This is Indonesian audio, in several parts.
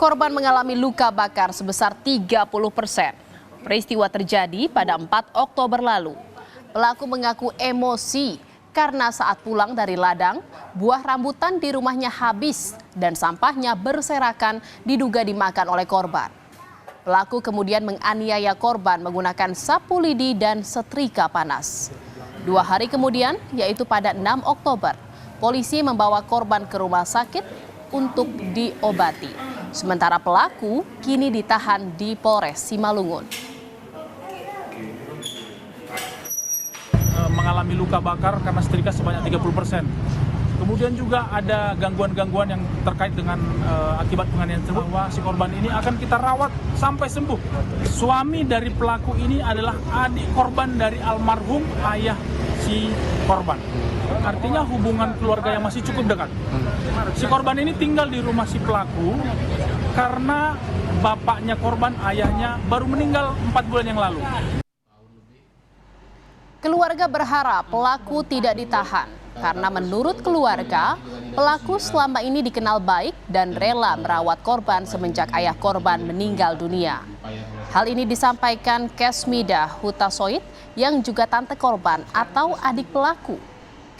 Korban mengalami luka bakar sebesar 30%. Peristiwa terjadi pada 4 Oktober lalu. Pelaku mengaku emosi karena saat pulang dari ladang, buah rambutan di rumahnya habis dan sampahnya berserakan diduga dimakan oleh korban. Pelaku kemudian menganiaya korban menggunakan sapu lidi dan setrika panas. 2 hari kemudian, yaitu pada 6 Oktober, polisi membawa korban ke rumah sakit untuk diobati. Sementara pelaku kini ditahan di Polres Simalungun. Mengalami luka bakar karena setrika sebanyak 30%. Kemudian juga ada gangguan-gangguan yang terkait dengan akibat penganiayaan tersebut. Bahwa si korban ini akan kita rawat sampai sembuh. Suami dari pelaku ini adalah adik korban dari almarhum ayah si korban. Artinya hubungan keluarga yang masih cukup dekat. Si korban ini tinggal di rumah si pelaku karena bapaknya korban, ayahnya, baru meninggal 4 bulan yang lalu. Keluarga berharap pelaku tidak ditahan karena menurut keluarga, pelaku selama ini dikenal baik dan rela merawat korban semenjak ayah korban meninggal dunia. Hal ini disampaikan Kesmida Hutasoid yang juga tante korban atau adik pelaku.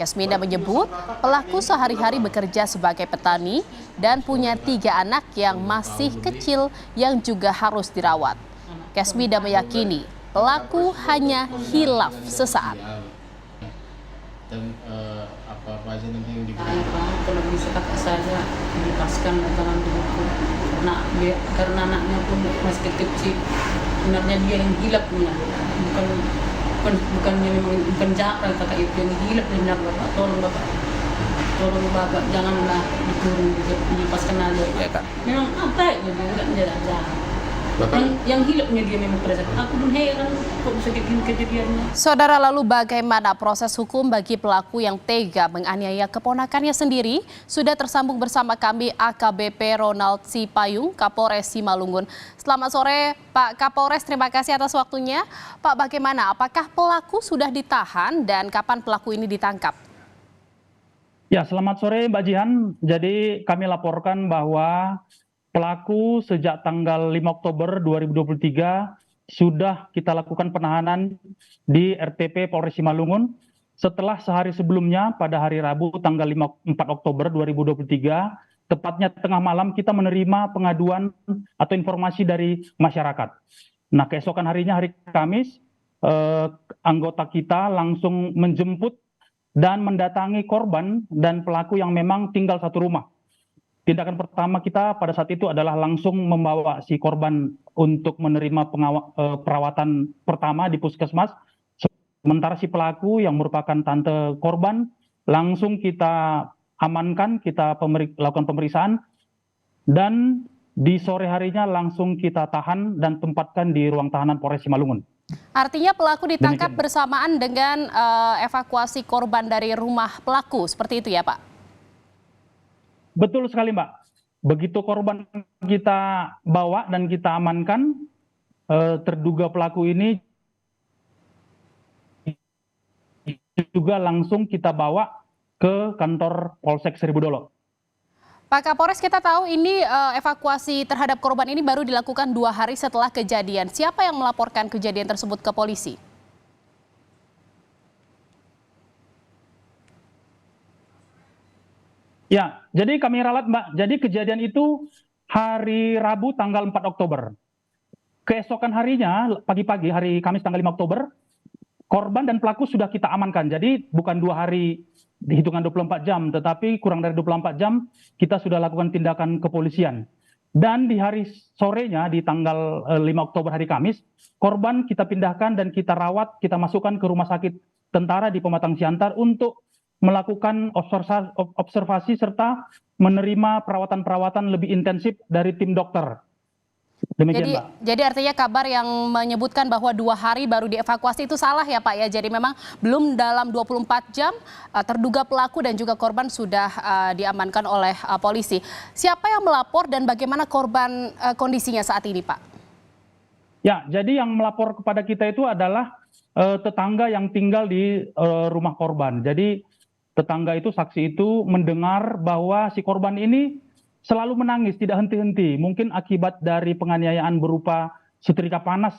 Kesmida menyebut pelaku sehari-hari bekerja sebagai petani dan punya 3 anak yang masih kecil yang juga harus dirawat. Kesmida meyakini pelaku hanya hilaf sesaat. Dan apa aja nanti yang diberikan? Kalau bisa kakak saya dilepaskan dalam buku karena anaknya pun masih kecil. Sebenarnya dia yang hilapnya, bukannya memang penjahat kakak itu yang hilap. Benar bapak, tolong bapak janganlah dikurung, dilepaskan aja. Ya, Kak. Memang apa ya dia enggak jahat. Yang hilapnya dia memang pada saat aku pun heran kok bisa kejadiannya. Saudara, lalu bagaimana proses hukum bagi pelaku yang tega menganiaya keponakannya sendiri? Sudah tersambung bersama kami AKBP Ronald Sipayung, Kapolres Simalungun. Selamat sore Pak Kapolres, terima kasih atas waktunya. Pak, bagaimana? Apakah pelaku sudah ditahan dan kapan pelaku ini ditangkap? Ya, selamat sore Mbak Jihan. Jadi kami laporkan bahwa pelaku sejak tanggal 5 Oktober 2023 sudah kita lakukan penahanan di RTP Polres Simalungun setelah sehari sebelumnya pada hari Rabu tanggal 4 Oktober 2023, tepatnya tengah malam kita menerima pengaduan atau informasi dari masyarakat. Nah, keesokan harinya hari Kamis, anggota kita langsung menjemput dan mendatangi korban dan pelaku yang memang tinggal satu rumah. Tindakan pertama kita pada saat itu adalah langsung membawa si korban untuk menerima perawatan pertama di puskesmas. Sementara si pelaku yang merupakan tante korban langsung kita amankan, kita lakukan pemeriksaan, dan di sore harinya langsung kita tahan dan tempatkan di ruang tahanan Polres Simalungun. Artinya pelaku ditangkap bersamaan dengan evakuasi korban dari rumah pelaku, seperti itu ya Pak? Betul sekali Mbak. Begitu korban kita bawa dan kita amankan, terduga pelaku ini juga langsung kita bawa ke kantor Polsek Seribu Dolo. Pak Kapolres, kita tahu ini evakuasi terhadap korban ini baru dilakukan 2 hari setelah kejadian. Siapa yang melaporkan kejadian tersebut ke polisi? Ya, jadi kami ralat Mbak. Jadi kejadian itu hari Rabu tanggal 4 Oktober. Keesokan harinya, pagi-pagi hari Kamis tanggal 5 Oktober, korban dan pelaku sudah kita amankan. Jadi bukan 2 hari dihitungan 24 jam, tetapi kurang dari 24 jam kita sudah lakukan tindakan kepolisian. Dan di hari sorenya, di tanggal 5 Oktober hari Kamis, korban kita pindahkan dan kita rawat, kita masukkan ke rumah sakit tentara di Pematang Siantar untuk melakukan observasi serta menerima perawatan-perawatan lebih intensif dari tim dokter. Demikian, Mbak. Jadi artinya kabar yang menyebutkan bahwa 2 hari baru dievakuasi itu salah ya Pak ya. Jadi memang belum dalam 24 jam terduga pelaku dan juga korban sudah diamankan oleh polisi. Siapa yang melapor dan bagaimana korban kondisinya saat ini Pak? Ya, jadi yang melapor kepada kita itu adalah tetangga yang tinggal di rumah korban. Jadi tetangga itu, saksi itu mendengar bahwa si korban ini selalu menangis, tidak henti-henti. Mungkin akibat dari penganiayaan berupa setrika panas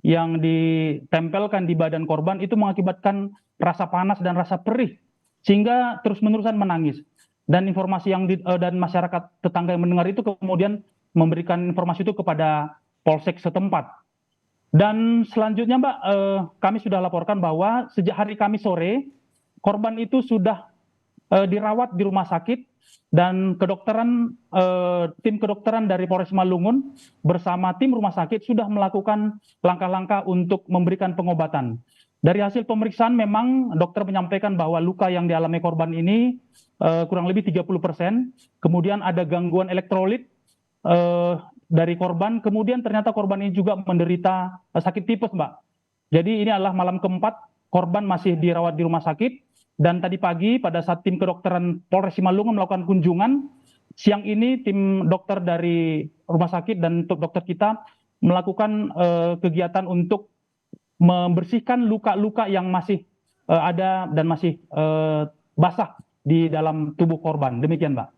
yang ditempelkan di badan korban itu mengakibatkan rasa panas dan rasa perih, sehingga terus-menerusan menangis. Dan informasi dan masyarakat tetangga yang mendengar itu kemudian memberikan informasi itu kepada polsek setempat. Dan selanjutnya Mbak, kami sudah laporkan bahwa sejak hari Kamis sore korban itu sudah dirawat di rumah sakit, dan tim kedokteran dari Polres Malungun bersama tim rumah sakit sudah melakukan langkah-langkah untuk memberikan pengobatan. Dari hasil pemeriksaan memang dokter menyampaikan bahwa luka yang dialami korban ini kurang lebih 30%, kemudian ada gangguan elektrolit dari korban, kemudian ternyata korban ini juga menderita sakit tipes, Mbak. Jadi ini adalah malam keempat korban masih dirawat di rumah sakit, dan tadi pagi pada saat tim kedokteran Polres Simalungun melakukan kunjungan, siang ini tim dokter dari rumah sakit dan dokter kita melakukan kegiatan untuk membersihkan luka-luka yang masih ada dan masih basah di dalam tubuh korban. Demikian, Mbak.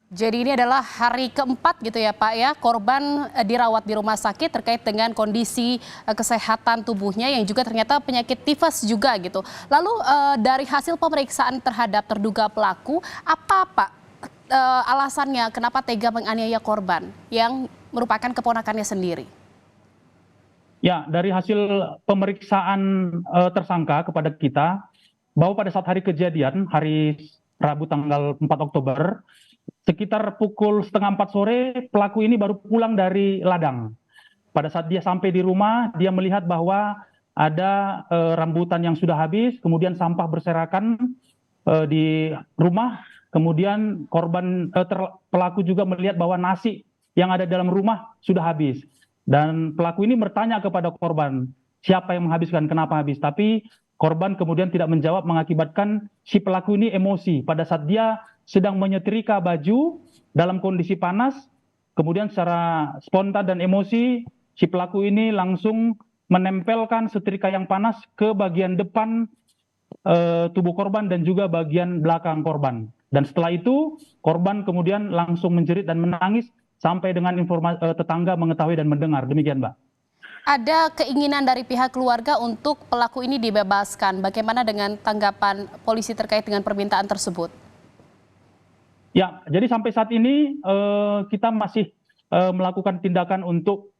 Jadi ini adalah hari keempat gitu ya Pak ya, korban dirawat di rumah sakit terkait dengan kondisi kesehatan tubuhnya yang juga ternyata penyakit tifus juga gitu. Lalu dari hasil pemeriksaan terhadap terduga pelaku, apa Pak alasannya kenapa tega menganiaya korban yang merupakan keponakannya sendiri? Ya, dari hasil pemeriksaan tersangka kepada kita, bahwa pada saat hari kejadian, hari Rabu tanggal 4 Oktober, sekitar pukul 3:30 sore, pelaku ini baru pulang dari ladang. Pada saat dia sampai di rumah, dia melihat bahwa ada rambutan yang sudah habis, kemudian sampah berserakan di rumah, kemudian pelaku juga melihat bahwa nasi yang ada dalam rumah sudah habis. Dan pelaku ini bertanya kepada korban, siapa yang menghabiskan, kenapa habis? Tapi korban kemudian tidak menjawab, mengakibatkan si pelaku ini emosi. Pada saat dia sedang menyetrika baju dalam kondisi panas, kemudian secara spontan dan emosi, si pelaku ini langsung menempelkan setrika yang panas ke bagian depan tubuh korban dan juga bagian belakang korban. Dan setelah itu, korban kemudian langsung menjerit dan menangis sampai dengan tetangga mengetahui dan mendengar. Demikian, Mbak. Ada keinginan dari pihak keluarga untuk pelaku ini dibebaskan. Bagaimana dengan tanggapan polisi terkait dengan permintaan tersebut? Ya, jadi sampai saat ini kita masih melakukan tindakan untuk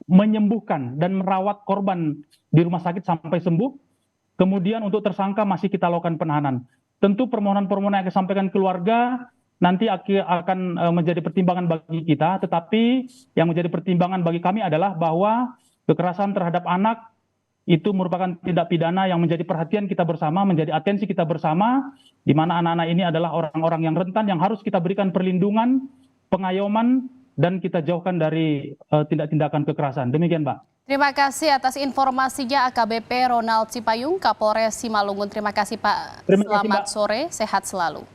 menyembuhkan dan merawat korban di rumah sakit sampai sembuh. Kemudian untuk tersangka masih kita lakukan penahanan. Tentu permohonan-permohonan yang disampaikan keluarga nanti akan menjadi pertimbangan bagi kita, tetapi yang menjadi pertimbangan bagi kami adalah bahwa kekerasan terhadap anak itu merupakan tindak pidana yang menjadi perhatian kita bersama, menjadi atensi kita bersama, di mana anak-anak ini adalah orang-orang yang rentan yang harus kita berikan perlindungan, pengayoman, dan kita jauhkan dari tindak-tindakan kekerasan. Demikian, Mbak. Terima kasih atas informasinya AKBP Ronald Sipayung, Kapolres Simalungun. Terima kasih Pak. Selamat sore, sehat selalu.